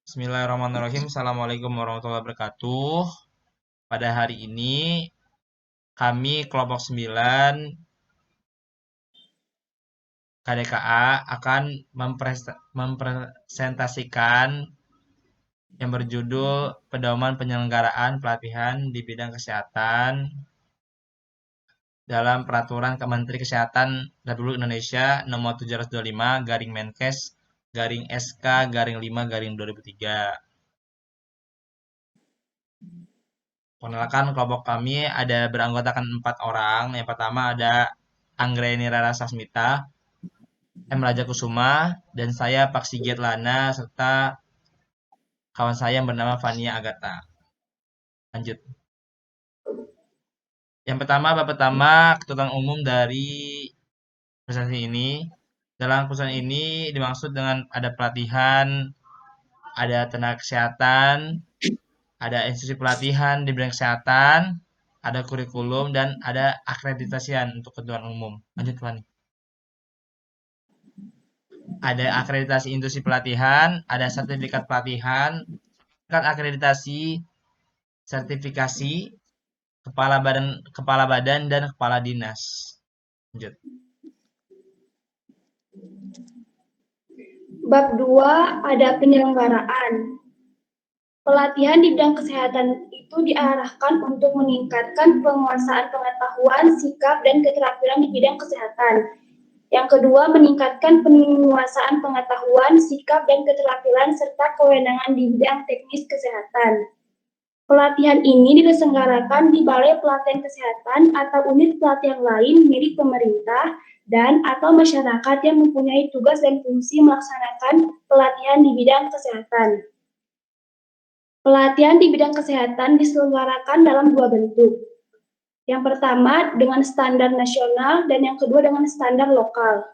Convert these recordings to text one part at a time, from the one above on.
Bismillahirrahmanirrahim. Assalamualaikum warahmatullahi wabarakatuh. Pada hari ini kami kelompok 9 KDKA akan mempresentasikan yang berjudul Pedoman Penyelenggaraan Pelatihan di Bidang Kesehatan dalam Peraturan Menteri Kesehatan Republik Indonesia Nomor 725/Menkes/SK/5/2003. Penolakan kelompok kami ada beranggotakan 4 orang. Yang pertama ada Anggreni Rara Sasmita, M. Raja Kusuma, dan saya Pak Sigit Lana, serta kawan saya yang bernama Fania Agatha. Lanjut. Yang pertama, Bapak pertama, ketua umum dari presentasi ini. Dalam presentasi ini dimaksud dengan ada pelatihan, ada tenaga kesehatan, ada institusi pelatihan di bidang kesehatan, ada kurikulum, dan ada akreditasian untuk ketua umum. Lanjut, Fani. Ada akreditasi institusi pelatihan, ada sertifikat pelatihan, akreditasi, sertifikasi, kepala badan dan kepala dinas. Lanjut. Bab 2 ada penyelenggaraan. Pelatihan di bidang kesehatan itu diarahkan untuk meningkatkan penguasaan pengetahuan, sikap, dan keterampilan di bidang kesehatan. Yang kedua, meningkatkan penguasaan pengetahuan, sikap, dan keterampilan serta kewenangan di bidang teknis kesehatan. Pelatihan ini diselenggarakan di Balai Pelatihan Kesehatan atau unit pelatihan lain milik pemerintah dan atau masyarakat yang mempunyai tugas dan fungsi melaksanakan pelatihan di bidang kesehatan. Pelatihan di bidang kesehatan diselenggarakan dalam 2 bentuk. Yang pertama dengan standar nasional dan yang kedua dengan standar lokal.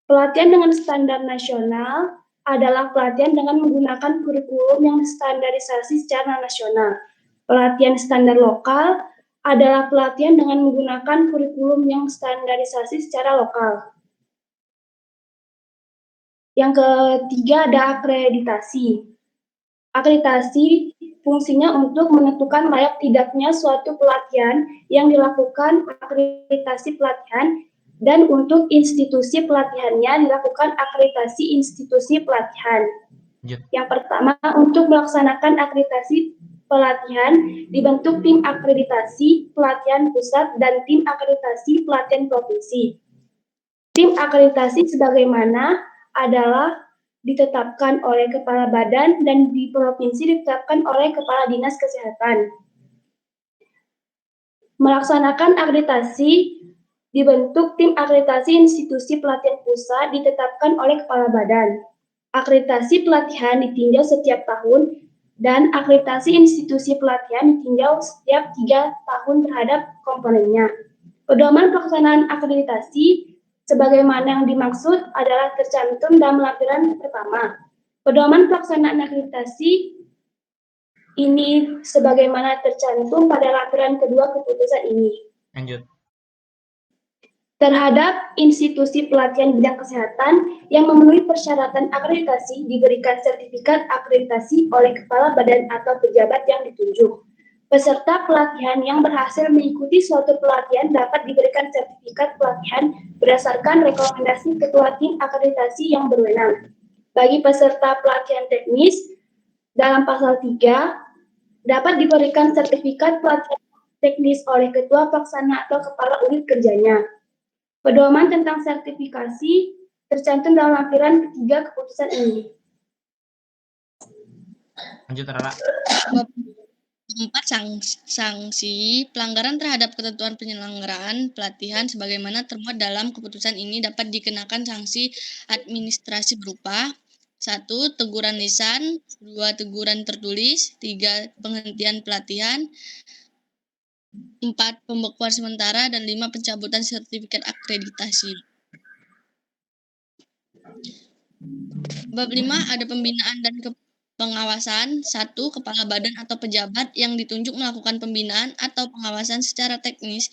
Pelatihan dengan standar nasional adalah pelatihan dengan menggunakan kurikulum yang standarisasi secara nasional. Pelatihan standar lokal adalah pelatihan dengan menggunakan kurikulum yang standarisasi secara lokal. Yang ketiga ada akreditasi. Akreditasi fungsinya untuk menentukan layak tidaknya suatu pelatihan yang dilakukan akreditasi pelatihan dan untuk institusi pelatihannya dilakukan akreditasi institusi pelatihan. Yang pertama, untuk melaksanakan akreditasi pelatihan dibentuk tim akreditasi pelatihan pusat dan tim akreditasi pelatihan provinsi. Tim akreditasi sebagaimana adalah ditetapkan oleh kepala badan dan di provinsi ditetapkan oleh kepala dinas kesehatan. Melaksanakan akreditasi dibentuk tim akreditasi institusi pelatihan pusat ditetapkan oleh kepala badan. Akreditasi pelatihan ditinjau setiap tahun dan akreditasi institusi pelatihan ditinjau setiap 3 tahun terhadap komponennya. Pedoman pelaksanaan akreditasi sebagaimana yang dimaksud adalah tercantum dalam lampiran pertama. Pedoman pelaksanaan akreditasi ini sebagaimana tercantum pada lampiran kedua keputusan ini. Lanjut. Terhadap institusi pelatihan bidang kesehatan yang memenuhi persyaratan akreditasi diberikan sertifikat akreditasi oleh kepala badan atau pejabat yang ditunjuk. Peserta pelatihan yang berhasil mengikuti suatu pelatihan dapat diberikan sertifikat pelatihan berdasarkan rekomendasi ketua tim akreditasi yang berwenang. Bagi peserta pelatihan teknis, dalam pasal 3, dapat diberikan sertifikat pelatihan teknis oleh ketua pelaksana atau kepala unit kerjanya. Pedoman tentang sertifikasi tercantum dalam lampiran ketiga keputusan ini. Lanjut, Rara. 4. Sanksi pelanggaran terhadap ketentuan penyelenggaraan pelatihan sebagaimana termuat dalam keputusan ini dapat dikenakan sanksi administrasi berupa 1. Teguran lisan, 2. Teguran tertulis, 3. Penghentian pelatihan, 4. Pembekuan sementara, dan 5. Pencabutan sertifikat akreditasi. Bab 5 ada pembinaan dan pengawasan. 1. Kepala badan atau pejabat yang ditunjuk melakukan pembinaan atau pengawasan secara teknis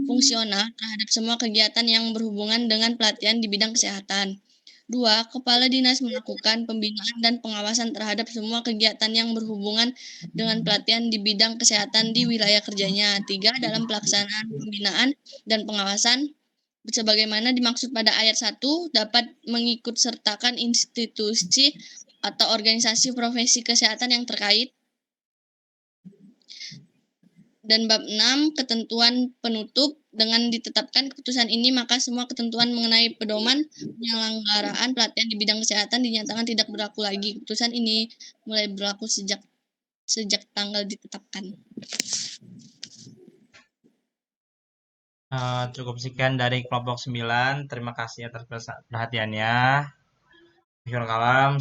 fungsional terhadap semua kegiatan yang berhubungan dengan pelatihan di bidang kesehatan. 2. Kepala Dinas melakukan pembinaan dan pengawasan terhadap semua kegiatan yang berhubungan dengan pelatihan di bidang kesehatan di wilayah kerjanya. 3. Dalam pelaksanaan pembinaan dan pengawasan, sebagaimana dimaksud pada ayat 1, dapat mengikutsertakan institusi atau organisasi profesi kesehatan yang terkait. Dan bab 6, ketentuan penutup. Dengan ditetapkan keputusan ini, maka semua ketentuan mengenai pedoman penyelenggaraan pelatihan di bidang kesehatan dinyatakan tidak berlaku lagi. Keputusan ini mulai berlaku sejak tanggal ditetapkan. Cukup sekian dari kelompok 9. Terima kasih atas perhatiannya.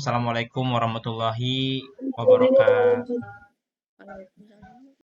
Assalamualaikum warahmatullahi wabarakatuh. Waalaikumsalam.